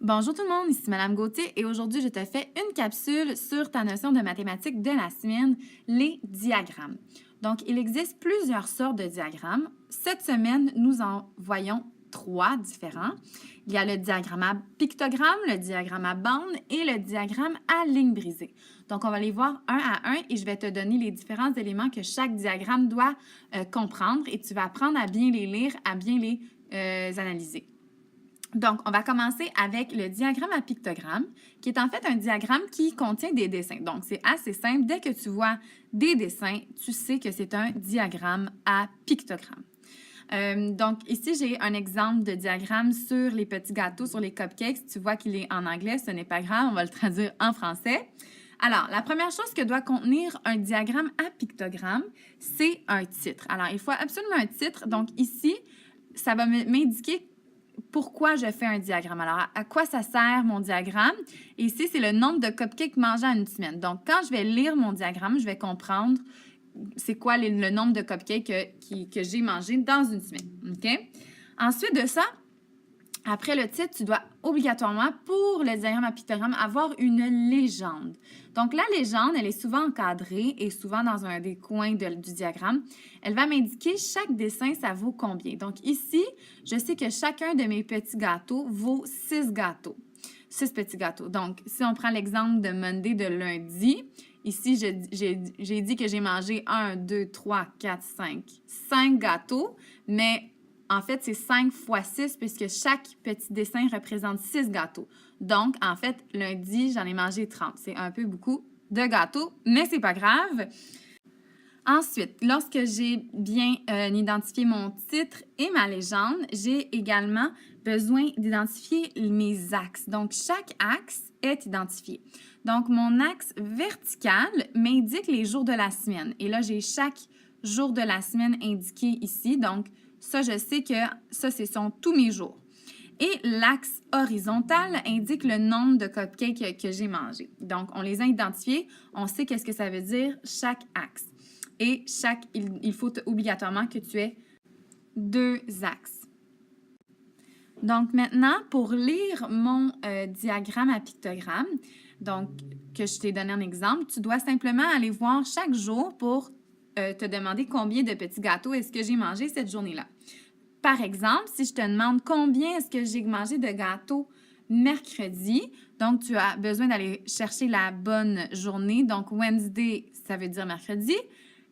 Bonjour tout le monde, ici Madame Gauthier et aujourd'hui je te fais une capsule sur ta notion de mathématiques de la semaine, les diagrammes. Donc, il existe plusieurs sortes de diagrammes. Cette semaine, nous en voyons 3 différents. Il y a le diagramme à pictogramme, le diagramme à bande et le diagramme à ligne brisée. Donc, on va les voir un à un et je vais te donner les différents éléments que chaque diagramme doit comprendre et tu vas apprendre à bien les lire, à bien les analyser. Donc, on va commencer avec le diagramme à pictogramme, qui est en fait un diagramme qui contient des dessins. Donc, c'est assez simple. Dès que tu vois des dessins, tu sais que c'est un diagramme à pictogramme. Donc, ici, j'ai un exemple de diagramme sur les petits gâteaux, sur les cupcakes. Tu vois qu'il est en anglais, ce n'est pas grave, on va le traduire en français. Alors, la première chose que doit contenir un diagramme à pictogramme, c'est un titre. Alors, il faut absolument un titre. Donc, ici, ça va m'indiquer pourquoi je fais un diagramme. Alors, à quoi ça sert mon diagramme? Et ici, c'est le nombre de cupcakes mangés en une semaine. Donc, quand je vais lire mon diagramme, je vais comprendre c'est quoi le nombre de cupcakes que j'ai mangé dans une semaine. OK? Ensuite de ça, après le titre, tu dois obligatoirement, pour le diagramme à pictogramme, avoir une légende. Donc, la légende, elle est souvent encadrée et souvent dans un des coins du diagramme. Elle va m'indiquer chaque dessin, ça vaut combien. Donc, ici, je sais que chacun de mes petits gâteaux vaut 6 gâteaux. 6 petits gâteaux. Donc, si on prend l'exemple de Monday, de lundi, ici, j'ai dit que j'ai mangé 1, 2, 3, 4, 5 gâteaux, mais en fait, c'est 5 fois 6 puisque chaque petit dessin représente 6 gâteaux. Donc, en fait, lundi, j'en ai mangé 30. C'est un peu beaucoup de gâteaux, mais c'est pas grave. Ensuite, lorsque j'ai bien identifié mon titre et ma légende, j'ai également besoin d'identifier mes axes. Donc, chaque axe est identifié. Donc, mon axe vertical m'indique les jours de la semaine. Et là, j'ai chaque jour de la semaine indiqué ici. Donc, ça, je sais que ça, ce sont tous mes jours. Et l'axe horizontal indique le nombre de cupcakes que j'ai mangés. Donc, on les a identifiés. On sait qu'est-ce que ça veut dire, chaque axe. Et il faut obligatoirement que tu aies 2 axes. Donc, maintenant, pour lire mon diagramme à pictogramme, donc que je t'ai donné un exemple, tu dois simplement aller voir chaque jour pour te demander combien de petits gâteaux est-ce que j'ai mangé cette journée-là. Par exemple, si je te demande combien est-ce que j'ai mangé de gâteaux mercredi, donc tu as besoin d'aller chercher la bonne journée. Donc, Wednesday, ça veut dire mercredi.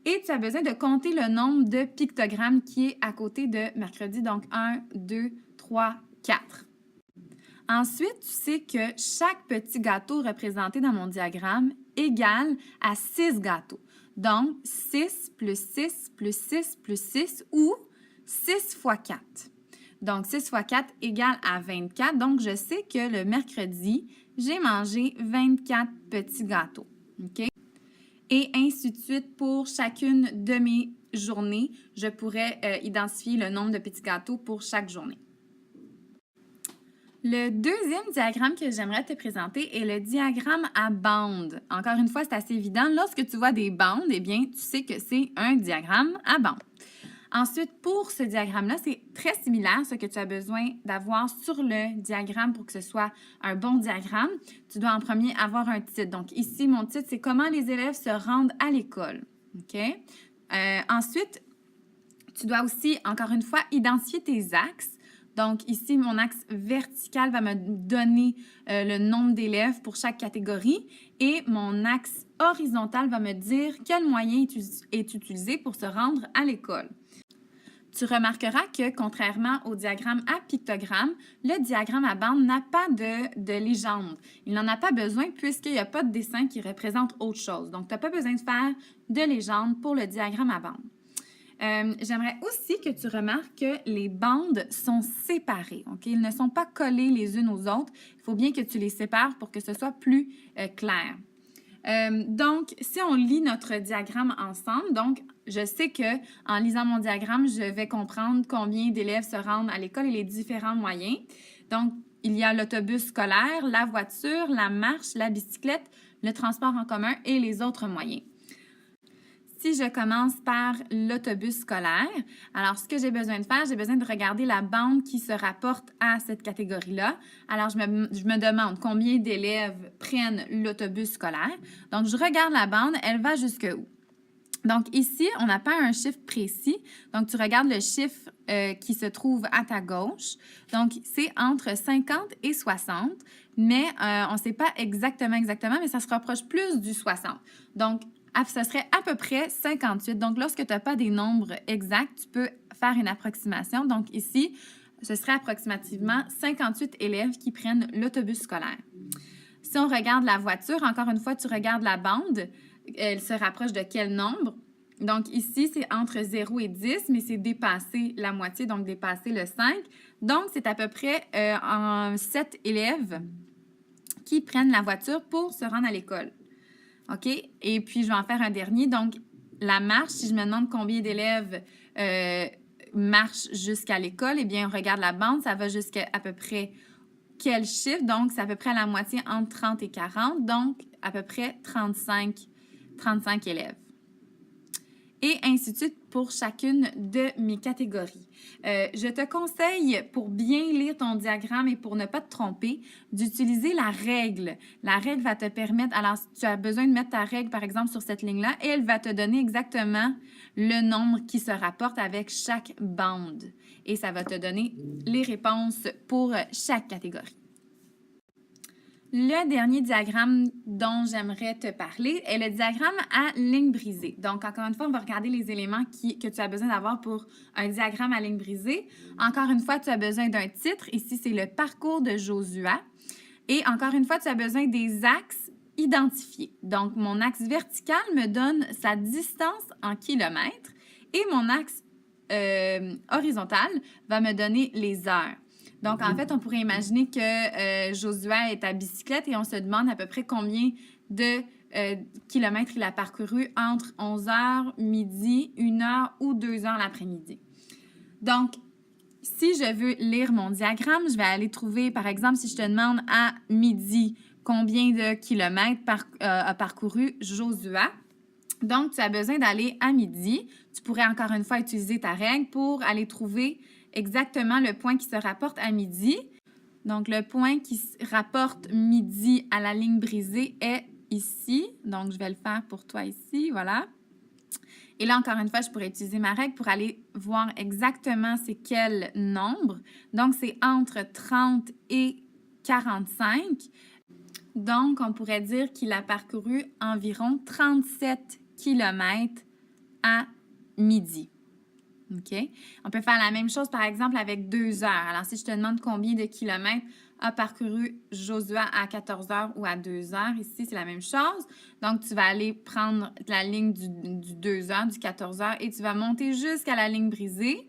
Et tu as besoin de compter le nombre de pictogrammes qui est à côté de mercredi. Donc, 1, 2, 3, 4. Ensuite, tu sais que chaque petit gâteau représenté dans mon diagramme égale à 6 gâteaux. Donc, 6 plus 6 plus 6 plus 6 ou 6 fois 4. Donc, 6 fois 4 égale à 24. Donc, je sais que le mercredi, j'ai mangé 24 petits gâteaux. OK? Et ainsi de suite pour chacune de mes journées, je pourrais identifier le nombre de petits gâteaux pour chaque journée. Le deuxième diagramme que j'aimerais te présenter est le diagramme à bandes. Encore une fois, c'est assez évident. Lorsque tu vois des bandes, eh bien, tu sais que c'est un diagramme à bandes. Ensuite, pour ce diagramme-là, c'est très similaire, ce que tu as besoin d'avoir sur le diagramme pour que ce soit un bon diagramme. Tu dois en premier avoir un titre. Donc ici, mon titre, c'est « Comment les élèves se rendent à l'école ». OK? Ensuite, tu dois aussi, encore une fois, identifier tes axes. Donc ici, mon axe vertical va me donner le nombre d'élèves pour chaque catégorie et mon axe horizontal va me dire quel moyen est utilisé pour se rendre à l'école. Tu remarqueras que, contrairement au diagramme à pictogramme, le diagramme à bande n'a pas de légende. Il n'en a pas besoin puisqu'il n'y a pas de dessin qui représente autre chose. Donc, tu n'as pas besoin de faire de légende pour le diagramme à bande. J'aimerais aussi que tu remarques que les bandes sont séparées. Okay? Ils ne sont pas collés les unes aux autres. Il faut bien que tu les sépares pour que ce soit plus clair. Donc, si on lit notre diagramme ensemble, donc je sais que en lisant mon diagramme, je vais comprendre combien d'élèves se rendent à l'école et les différents moyens. Donc, il y a l'autobus scolaire, la voiture, la marche, la bicyclette, le transport en commun et les autres moyens. Si je commence par l'autobus scolaire, alors ce que j'ai besoin de faire, j'ai besoin de regarder la bande qui se rapporte à cette catégorie-là. Alors, je me demande combien d'élèves prennent l'autobus scolaire. Donc, je regarde la bande, elle va jusque où? Donc, ici, on n'a pas un chiffre précis. Donc, tu regardes le chiffre qui se trouve à ta gauche. Donc, c'est entre 50 et 60, mais on ne sait pas exactement, mais ça se rapproche plus du 60. Donc, ce serait à peu près 58. Donc, lorsque tu n'as pas des nombres exacts, tu peux faire une approximation. Donc, ici, ce serait approximativement 58 élèves qui prennent l'autobus scolaire. Si on regarde la voiture, encore une fois, tu regardes la bande. Elle se rapproche de quel nombre? Donc, ici, c'est entre 0 et 10, mais c'est dépasser la moitié, donc dépasser le 5. Donc, c'est à peu près 7 élèves qui prennent la voiture pour se rendre à l'école. OK? Et puis, je vais en faire un dernier. Donc, la marche, si je me demande combien d'élèves marchent jusqu'à l'école, eh bien, on regarde la bande, ça va jusqu'à à peu près quel chiffre? Donc, c'est à peu près à la moitié entre 30 et 40, donc à peu près 35 élèves. Et ainsi de suite pour chacune de mes catégories. Je te conseille, pour bien lire ton diagramme et pour ne pas te tromper, d'utiliser la règle. La règle va te permettre, alors si tu as besoin de mettre ta règle, par exemple, sur cette ligne-là, et elle va te donner exactement le nombre qui se rapporte avec chaque bande. Et ça va te donner les réponses pour chaque catégorie. Le dernier diagramme dont j'aimerais te parler est le diagramme à ligne brisée. Donc, encore une fois, on va regarder les éléments que tu as besoin d'avoir pour un diagramme à ligne brisée. Encore une fois, tu as besoin d'un titre. Ici, c'est le parcours de Josua. Et encore une fois, tu as besoin des axes identifiés. Donc, mon axe vertical me donne sa distance en kilomètres et mon axe horizontal va me donner les heures. Donc, en fait, on pourrait imaginer que Josua est à bicyclette et on se demande à peu près combien de kilomètres il a parcouru entre 11h, midi, 1h ou 2h l'après-midi. Donc, si je veux lire mon diagramme, je vais aller trouver, par exemple, si je te demande à midi combien de kilomètres a parcouru Josua. Donc, tu as besoin d'aller à midi. Tu pourrais encore une fois utiliser ta règle pour aller trouver exactement le point qui se rapporte à midi. Donc, le point qui se rapporte midi à la ligne brisée est ici. Donc, je vais le faire pour toi ici, voilà. Et là, encore une fois, je pourrais utiliser ma règle pour aller voir exactement c'est quel nombre. Donc, c'est entre 30 et 45. Donc, on pourrait dire qu'il a parcouru environ 37 km à midi. OK? On peut faire la même chose, par exemple, avec 2 heures. Alors, si je te demande combien de kilomètres a parcouru Josua à 14 heures ou à 2 heures, ici, c'est la même chose. Donc, tu vas aller prendre la ligne du 2 heures, du 14 heures, et tu vas monter jusqu'à la ligne brisée.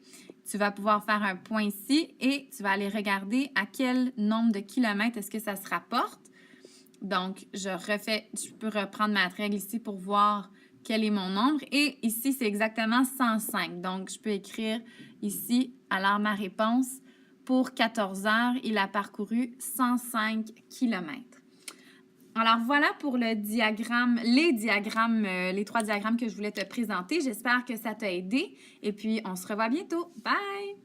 Tu vas pouvoir faire un point ici et tu vas aller regarder à quel nombre de kilomètres est-ce que ça se rapporte. Donc, je peux reprendre ma règle ici pour voir quel est mon nombre. Et ici, c'est exactement 105. Donc, je peux écrire ici, alors ma réponse, pour 14 heures, il a parcouru 105 km. Alors, voilà pour les 3 diagrammes que je voulais te présenter. J'espère que ça t'a aidé. Et puis, on se revoit bientôt. Bye!